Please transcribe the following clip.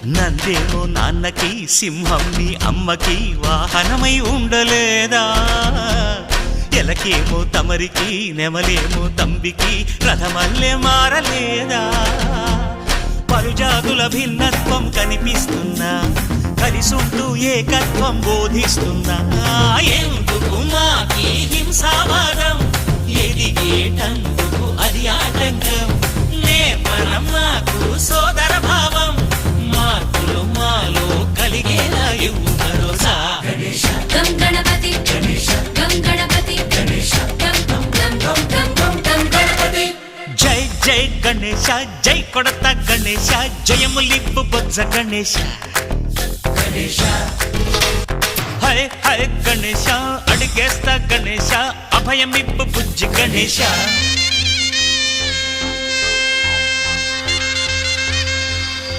నందేమో నాన్నకి సింహం నీ అమ్మకి వాహనమై ఉండలేదా ఎలకేమో తమరికి నెమలేమో తంబికి రథమల్లే మారలేదా పలుజాతుల భిన్నత్వం కనిపిస్తున్నా కలిసుంటూ ఏకత్వం బోధిస్తున్నా ఎందుకు మాకి హింసావాదం ఎదిగేటందుకు అది ఆటంకం నేపరం నాకు సోదర భావం మార్పులు మాలో కలిగేలా ఇవ్వు భరోసా గం గణపతి గం గణపతి గం గం గం గం గం గం గణపతి జై జై గణేశ జై కొడత గణేశ జయములిప్పు బొజ్జ గణేశ హై హై గణేశ అడిగేస్తా గణేశ అభయమిప్పు బుజ్జి గణేశ